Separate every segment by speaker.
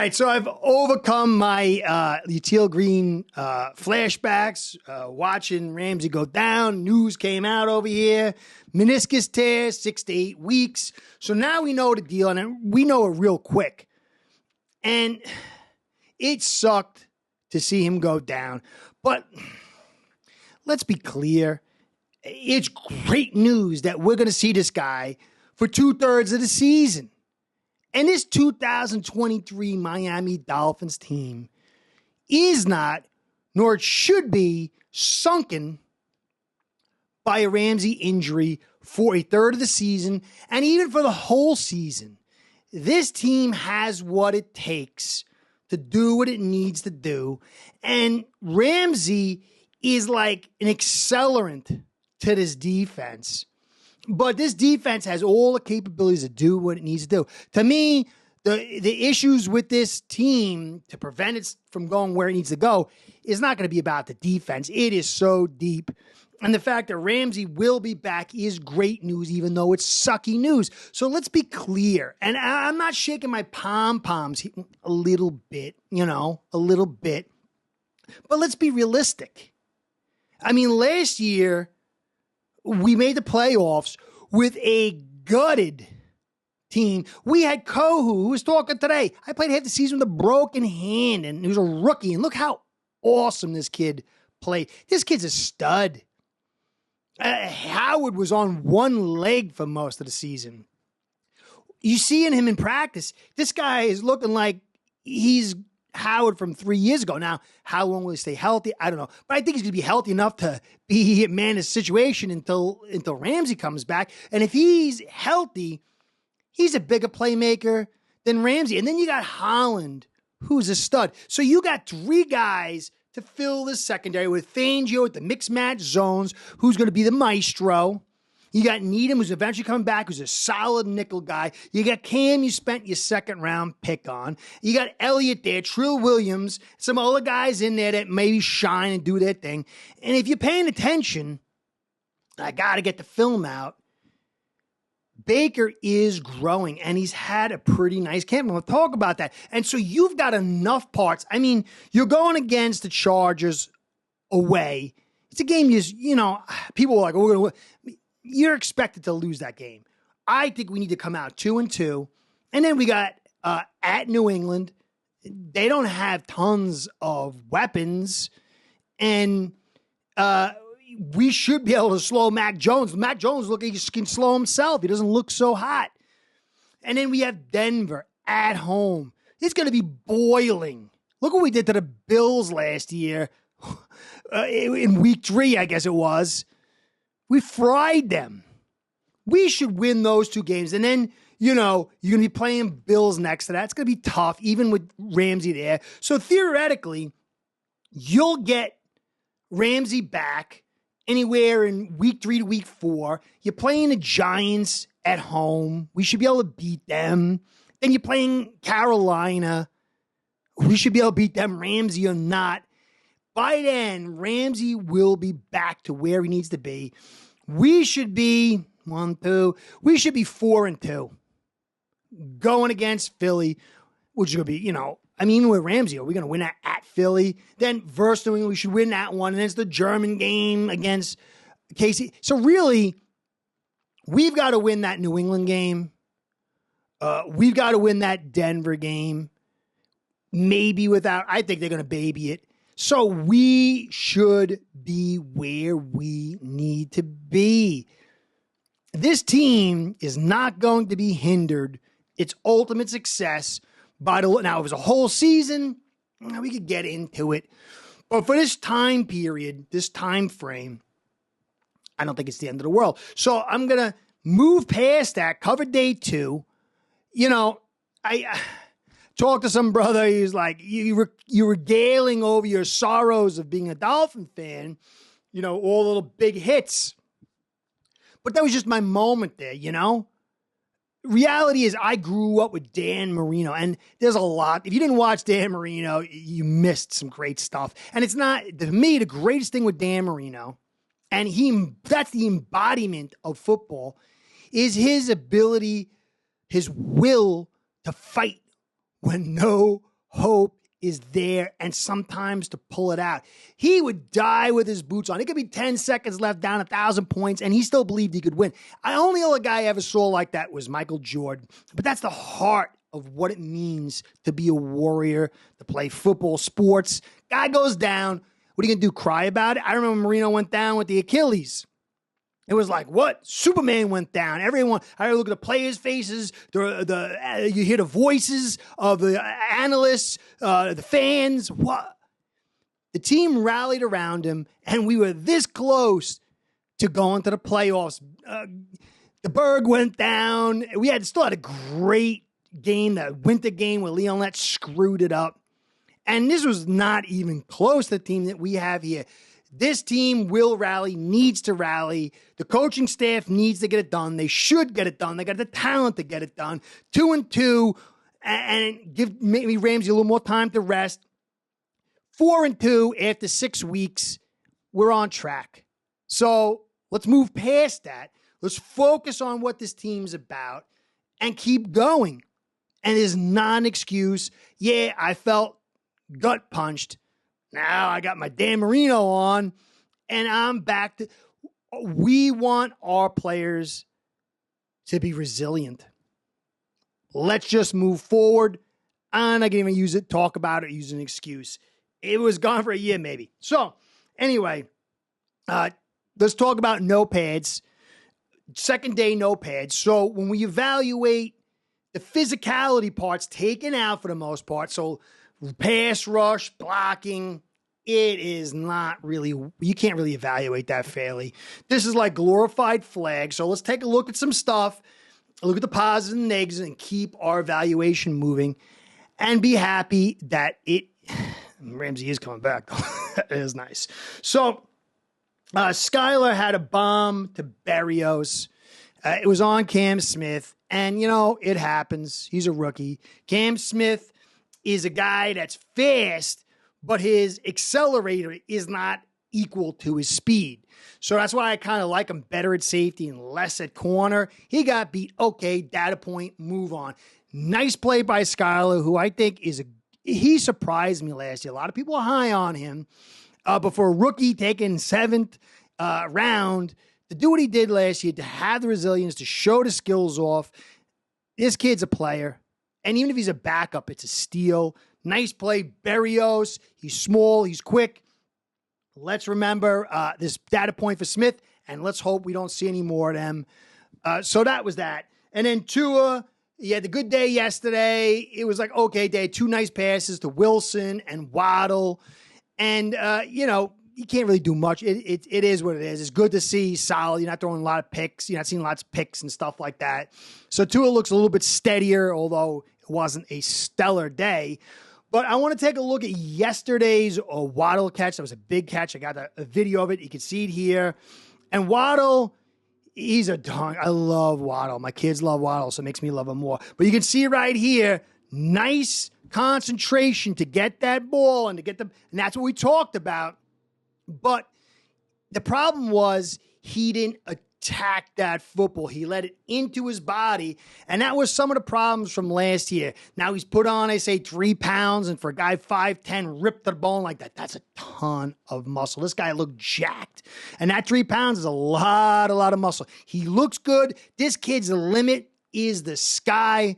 Speaker 1: right, so I've overcome my Yatil Green flashbacks, watching Ramsey go down. News came out over here. Meniscus tear, 6 to 8 weeks. So now we know the deal, and we know it real quick. And it sucked to see him go down. But let's be clear. It's great news that we're going to see this guy for 2/3 of the season. And this 2023 Miami Dolphins team is not, nor it should be, sunken by a Ramsey injury for 1/3 of the season and even for the whole season. This team has what it takes to do what it needs to do. And Ramsey is like an accelerant to this defense. But this defense has all the capabilities to do what it needs to do. To me, the issues with this team to prevent it from going where it needs to go is not going to be about the defense. It is so deep. And the fact that Ramsey will be back is great news, even though it's sucky news. So let's be clear. And I'm not shaking my pom-poms a little bit, a little bit. But let's be realistic. I mean, last year, we made the playoffs with a gutted team. We had Kohu, who was talking today. I played half the season with a broken hand, and he was a rookie. And look how awesome this kid played. This kid's a stud. Howard was on one leg for most of the season. You see him in practice, this guy is looking like he's Howard from 3 years ago. Now, how long will he stay healthy? I don't know. But I think he's going to be healthy enough to be man his situation until Ramsey comes back. And if he's healthy, he's a bigger playmaker than Ramsey. And then you got Holland, who's a stud. So you got 3 guys to fill the secondary with Fangio at the mixed match zones, who's going to be the maestro. You got Needham, who's eventually coming back, who's a solid nickel guy. You got Cam, you spent your second-round pick on. You got Elliott there, Trill Williams, some other guys in there that maybe shine and do their thing. And if you're paying attention, I got to get the film out, Baker is growing, and he's had a pretty nice camp. We'll talk about that. And so you've got enough parts. I mean, you're going against the Chargers away. It's a game people are like, oh, we're going to win. You're expected to lose that game. I think we need to come out 2-2. And then we got at New England. They don't have tons of weapons. And we should be able to slow Mac Jones. Mac Jones looks like he can slow himself. He doesn't look so hot. And then we have Denver at home. It's going to be boiling. Look what we did to the Bills last year. In week 3, I guess it was. We fried them. We should win those 2 games. And then, you're going to be playing Bills next to that. It's going to be tough, even with Ramsey there. So theoretically, you'll get Ramsey back anywhere in week 3 to week 4. You're playing the Giants at home. We should be able to beat them. Then you're playing Carolina. We should be able to beat them, Ramsey or not. By then, Ramsey will be back to where he needs to be. We should be 1-2. We should be 4-2 going against Philly, which is going to be, even with Ramsey, are we going to win at Philly? Then versus New England, we should win that one. And then it's the German game against KC. So really, we've got to win that New England game. We've got to win that Denver game. Maybe I think they're going to baby it. So we should be where we need to be. This team is not going to be hindered. Its ultimate success by now, if it was a whole season, we could get into it. But for this time period, this time frame, I don't think it's the end of the world. So I'm going to move past that, cover day 2. I talked to some brother. He's like, you were regaling over your sorrows of being a Dolphin fan, all the little big hits. But that was just my moment there, Reality is I grew up with Dan Marino, and there's a lot. If you didn't watch Dan Marino, you missed some great stuff. And it's not, to me, the greatest thing with Dan Marino, and that's the embodiment of football, is his ability, his will to fight when no hope is there and sometimes to pull it out. He would die with his boots on. It could be 10 seconds left, down 1,000 points, and he still believed he could win. The only other guy I ever saw like that was Michael Jordan. But that's the heart of what it means to be a warrior, to play football, sports. Guy goes down. What are you going to do, cry about it? I remember Marino went down with the Achilles. It was like, what? Superman went down. Everyone, I look at the players' faces. You hear the voices of the analysts, the fans. What? The team rallied around him, and we were this close to going to the playoffs. The Berg went down. We still had a great game, that winter game where Leonette screwed it up. And this was not even close to the team that we have here. This team will rally, needs to rally. The coaching staff needs to get it done. They should get it done. They got the talent to get it done. 2-2, and give maybe Ramsey a little more time to rest. 4-2 after 6 weeks. We're on track. So let's move past that. Let's focus on what this team's about and keep going. And there's not an excuse. Yeah, I felt gut punched. Now I got my Dan Marino on, and I'm back to. We want our players to be resilient. Let's just move forward. I'm not going to even talk about it, use an excuse. It was gone for a year, maybe. So, anyway, let's talk about no pads. Second day, no pads. So, when we evaluate the physicality parts taken out for the most part, so pass rush, blocking, it is not really, you can't really evaluate that fairly. This is like glorified flag. So let's take a look at some stuff, look at the positives and negatives, and keep our evaluation moving and be happy that Ramsey is coming back. It is nice. So Skylar had a bomb to Berrios. It was on Cam Smith, and it happens. He's a rookie. Cam Smith is a guy that's fast, but his accelerator is not equal to his speed. So that's why I kind of like him better at safety and less at corner. He got beat. Okay, data point, move on. Nice play by Skylar, who I think he surprised me last year. A lot of people are high on him. But for a rookie taken 7th round, to do what he did last year, to have the resilience, to show the skills off, this kid's a player. And even if he's a backup, it's a steal. Nice play, Berrios. He's small. He's quick. Let's remember this data point for Smith, and let's hope we don't see any more of them. So that was that. And then Tua, he had the good day yesterday. It was like, okay, day, 2 nice passes to Wilson and Waddle. And, you can't really do much. It is what it is. It's good to see solid. You're not throwing a lot of picks. You're not seeing lots of picks and stuff like that. So Tua looks a little bit steadier, although it wasn't a stellar day. But I want to take a look at yesterday's Waddle catch. That was a big catch. I got a video of it. You can see it here. And Waddle, he's a dunk. I love Waddle. My kids love Waddle, so it makes me love him more. But you can see right here, nice concentration to get that ball and that's what we talked about. But the problem was he didn't attack that football. He let it into his body, and that was some of the problems from last year. Now he's put on, I say, 3 pounds, and for a guy 5'10", ripped the bone like that, that's a ton of muscle. This guy looked jacked, and that 3 pounds is a lot of muscle. He looks good. This kid's limit is the sky.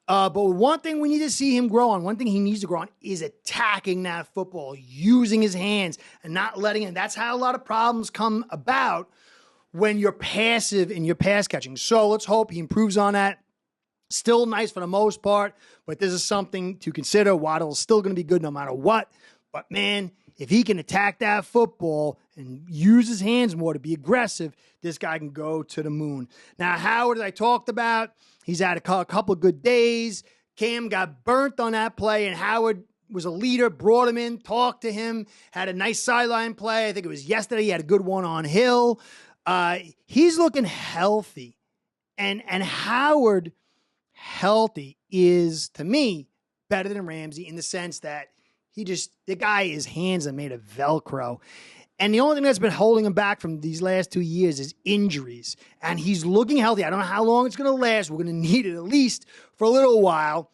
Speaker 1: But one thing we need to see him grow on, one thing he needs to grow on is attacking that football, using his hands and not letting it. That's how a lot of problems come about when you're passive in your pass catching. So let's hope he improves on that. Still nice for the most part, but this is something to consider. Waddle's still going to be good no matter what. But man, if he can attack that football and use his hands more to be aggressive, this guy can go to the moon. Now, Howard, as I talked about, he's had a couple of good days. Cam got burnt on that play, and Howard was a leader, brought him in, talked to him, had a nice sideline play. I think it was yesterday. He had a good one on Hill. He's looking healthy. And Howard healthy is, to me, better than Ramsey in the sense that the guy, his hands are made of Velcro. And the only thing that's been holding him back from these last 2 years is injuries. And he's looking healthy. I don't know how long it's going to last. We're going to need it at least for a little while.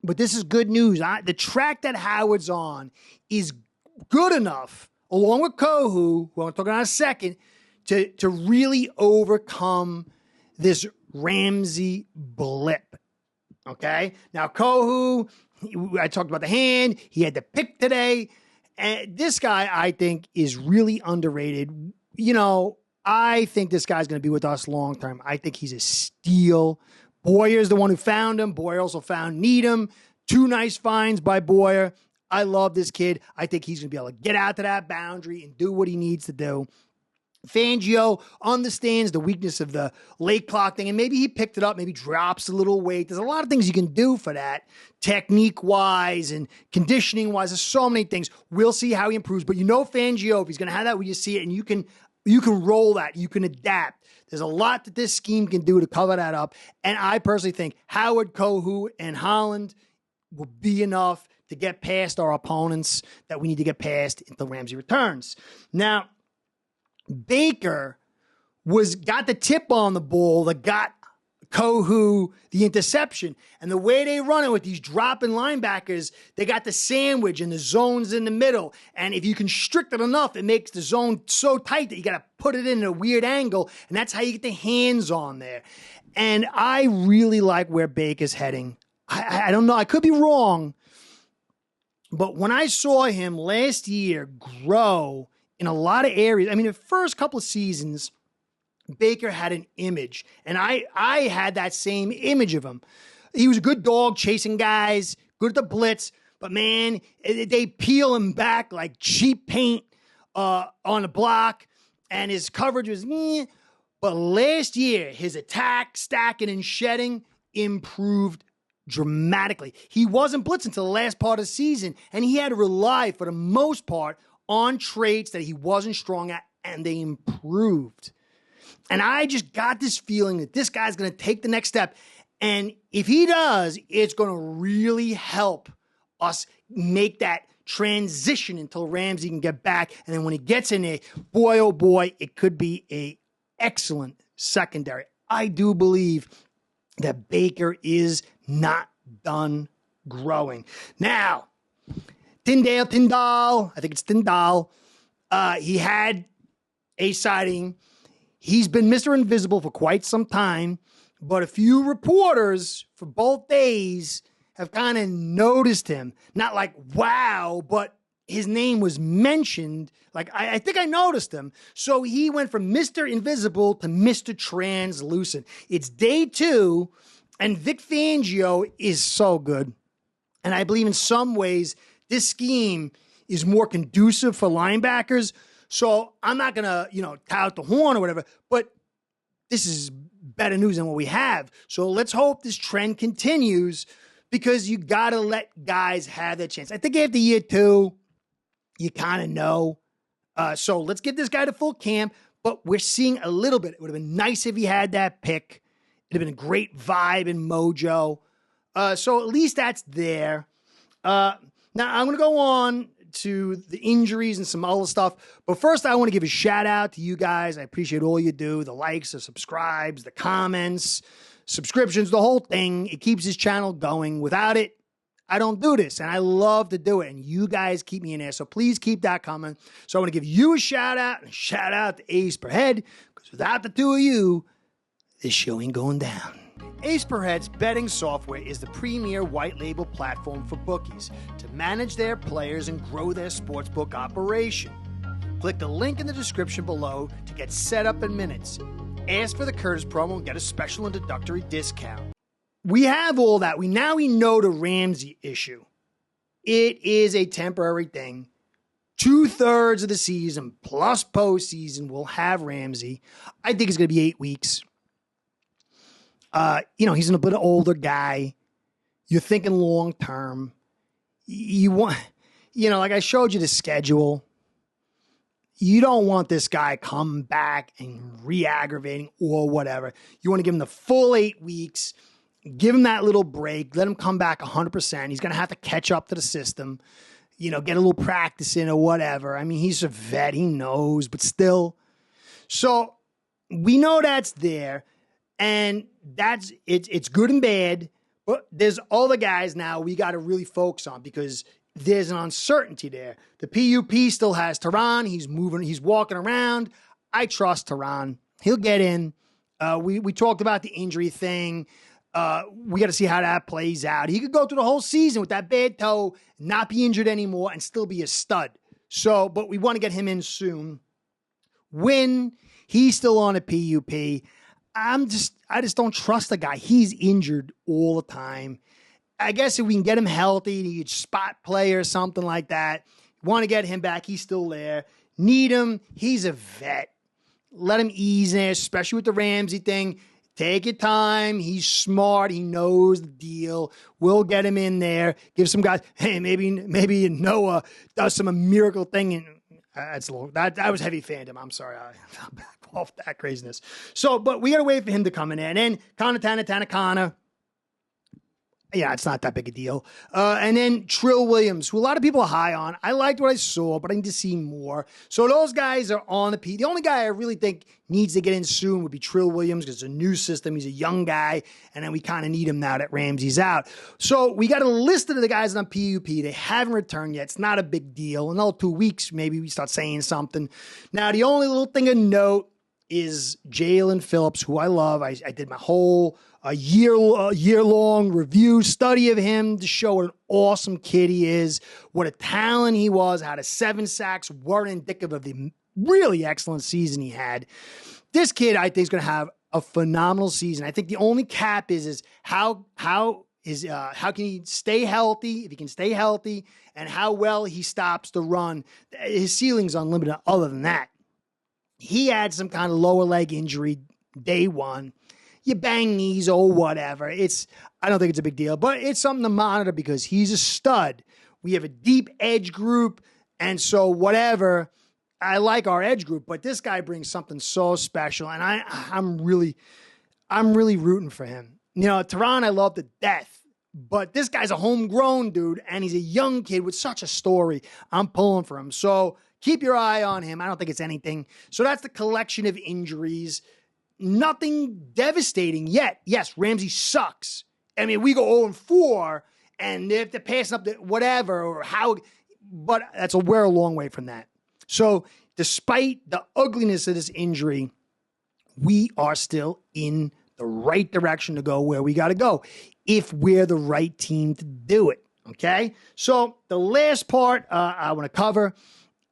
Speaker 1: But this is good news. The track that Howard's on is good enough, along with Kohu, who I'm talking about in a second, to really overcome this Ramsey blip. Okay? Now, Kohu, I talked about the hand. He had the pick today. And this guy, I think, is really underrated. You know, I think this guy's going to be with us long term. I think he's a steal. Boyer's the one who found him. Boyer also found Needham. 2 nice finds by Boyer. I love this kid. I think he's going to be able to get out to that boundary and do what he needs to do. Fangio understands the weakness of the late clock thing, and maybe he picked it up, maybe drops a little weight. There's a lot of things you can do for that, technique-wise and conditioning-wise. There's so many things. We'll see how he improves. But you know Fangio, if he's going to have that, you see it, and you can roll that. You can adapt. There's a lot that this scheme can do to cover that up. And I personally think Howard, Kohu, and Holland will be enough to get past our opponents that we need to get past until Ramsey returns. Now, Baker got the tip on the ball that got Kohu the interception. And the way they run it with these dropping linebackers, they got the sandwich and the zones in the middle. And if you constrict it enough, it makes the zone so tight that you got to put it in a weird angle. And that's how you get the hands on there. And I really like where Baker's heading. I don't know. I could be wrong. But when I saw him last year grow in a lot of areas, I mean, the first couple of seasons, Baker had an image, and I had that same image of him. He was a good dog chasing guys, good at the blitz, but man, they peel him back like cheap paint on a block, and his coverage was meh. But last year, his attack, stacking, and shedding improved dramatically. He wasn't blitzing until the last part of the season, and he had to rely, for the most part, on traits that he wasn't strong at, and they improved. And I just got this feeling that this guy's going to take the next step. And if he does, it's going to really help us make that transition until Ramsey can get back. And then when he gets in there, boy, oh boy, it could be an excellent secondary. I do believe that Baker is not done growing. Now, Tyndall, I think it's Tyndall. He had a sighting. He's been Mr. Invisible for quite some time, but a few reporters for both days have kind of noticed him. Not like, wow, but his name was mentioned. Like, I think I noticed him. So he went from Mr. Invisible to Mr. Translucent. It's day 2, and Vic Fangio is so good. And I believe in some ways this scheme is more conducive for linebackers. So I'm not going to, tout the horn or whatever, but this is better news than what we have. So let's hope this trend continues, because you got to let guys have their chance. I think after year 2, you kind of know. So let's get this guy to full camp, but we're seeing a little bit. It would have been nice if he had that pick. It would have been a great vibe and mojo. So at least that's there. Now I'm going to go on to the injuries and some other stuff. But first, I want to give a shout out to you guys. I appreciate all you do. The likes, the subscribes, the comments, subscriptions, the whole thing. It keeps this channel going. Without it, I don't do this. And I love to do it. And you guys keep me in there. So please keep that coming. So I want to give you a shout out, and a shout out to Ace per Head, because without the two of you, this show ain't going down. Ace per Head's betting software is the premier white label platform for bookies to manage their players and grow their sportsbook operation. Click the link in the description below to get set up in minutes. Ask for the Curtis promo and get a special introductory discount. We have all that. We know the Ramsey issue. It is a temporary thing. 2/3 of the season plus postseason will have Ramsey. I think it's going to be 8 weeks. He's a bit of older guy. You're thinking long term. You want, like I showed you the schedule. You don't want this guy coming back and re-aggravating or whatever. You want to give him the full 8 weeks. Give him that little break. Let him come back 100%. He's going to have to catch up to the system. Get a little practice in or whatever. I mean, he's a vet. He knows, but still. So we know that's there. And it's good and bad, But there's other guys now we got to really focus on because there's an uncertainty there. The PUP still has Tehran. He's moving. He's walking around. I trust Tehran. He'll get in. We talked about the injury thing. We got to see how that plays out. He could go through the whole season with that bad toe, not be injured anymore, and still be a stud. So, but we want to get him in soon. When he's still on a PUP, I just don't trust the guy. He's injured all the time. I guess if we can get him healthy, he'd spot play or something like that. Want to get him back. He's still there. Need him. He's a vet. Let him ease in, especially with the Ramsey thing. Take your time. He's smart. He knows the deal. We'll get him in there. Give some guys, hey, maybe Noah does some miracle thing. And that was heavy fandom. I'm sorry. I'm back off that craziness. So, but we got to wait for him to come in. And then Tanakana. Yeah, it's not that big a deal. And then Trill Williams, who a lot of people are high on. I liked what I saw, but I need to see more. So those guys are on the P. The only guy I really think needs to get in soon would be Trill Williams because it's a new system. He's a young guy, and then we kind of need him now that Ramsey's out. So we got a list of the guys on PUP. They haven't returned yet. It's not a big deal. In another 2 weeks, maybe we start saying something. Now, the only little thing of note is Jalen Phillips, who I love. I did my whole year-long review study of him to show what an awesome kid he is, what a talent he was, how the 7 sacks weren't indicative of the really excellent season he had. This kid, I think, is going to have a phenomenal season. I think the only cap is how can he stay healthy, if he can stay healthy, and how well he stops the run. His ceiling's unlimited other than that. He had some kind of lower leg injury day one. You bang knees or whatever. I don't think it's a big deal, but it's something to monitor because he's a stud. We have a deep edge group, and so whatever. I like our edge group, but this guy brings something so special, and I'm really rooting for him. You know, Tehran I love to death, but this guy's a homegrown dude, and he's a young kid with such a story. I'm pulling for him. So keep your eye on him. I don't think it's anything. So that's the collection of injuries. Nothing devastating yet. Yes, Ramsey sucks. I mean, we go 0-4, and if they're passing up the whatever or how, but we're a long way from that. So despite the ugliness of this injury, we are still in the right direction to go where we got to go if we're the right team to do it. Okay? So the last part I want to cover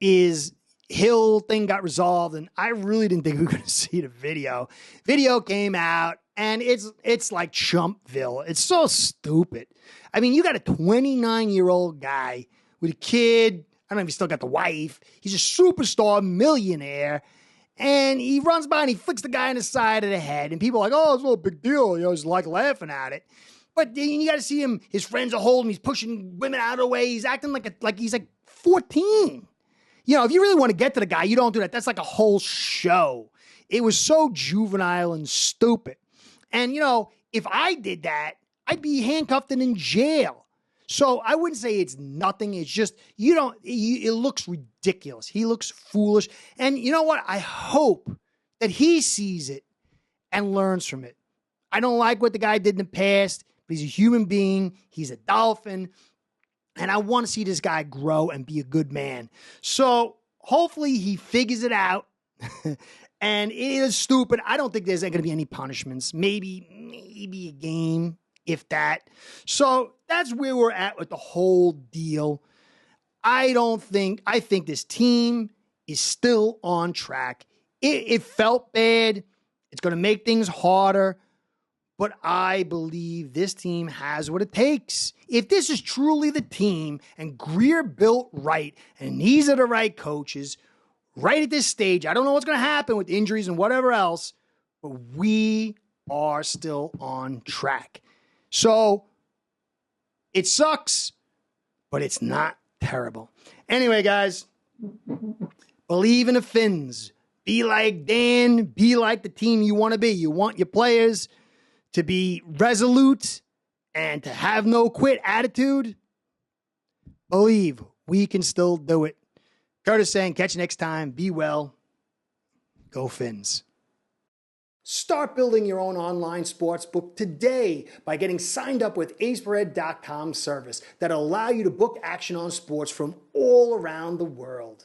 Speaker 1: is Hill thing got resolved, and I really didn't think we were going to see the video. Video came out, and it's like Chumpville. It's so stupid. I mean, you got a 29-year-old guy with a kid. I don't know if he's still got the wife. He's a superstar millionaire, and he runs by and he flicks the guy in the side of the head, and people are like, oh, it's a little big deal. You know, he's like laughing at it. But then you got to see him. His friends are holding him. He's pushing women out of the way. He's acting like he's like 14. You know, if you really want to get to the guy, you don't do that. That's like a whole show. It was so juvenile and stupid. And, you know, if I did that, I'd be handcuffed and in jail. So I wouldn't say it's nothing. It's just, it looks ridiculous. He looks foolish. And you know what? I hope that he sees it and learns from it. I don't like what the guy did in the past, but he's a human being. He's a Dolphin. And I want to see this guy grow and be a good man. So hopefully he figures it out. And it is stupid. I don't think there's going to be any punishments. Maybe a game, if that. So that's where we're at with the whole deal. I think this team is still on track. It felt bad. It's going to make things harder. But I believe this team has what it takes. If this is truly the team and Greer built right and these are the right coaches, right at this stage, I don't know what's going to happen with injuries and whatever else, but we are still on track. So it sucks, but it's not terrible. Anyway, guys, believe in the Finns. Be like Dan. Be like the team you want to be. You want your players to be resolute and to have no quit attitude. Believe we can still do it. Curtis saying, catch you next time. Be well. Go Finns. Start building your own online sportsbook today by getting signed up with aceperhead.com service that'll allow you to book action on sports from all around the world.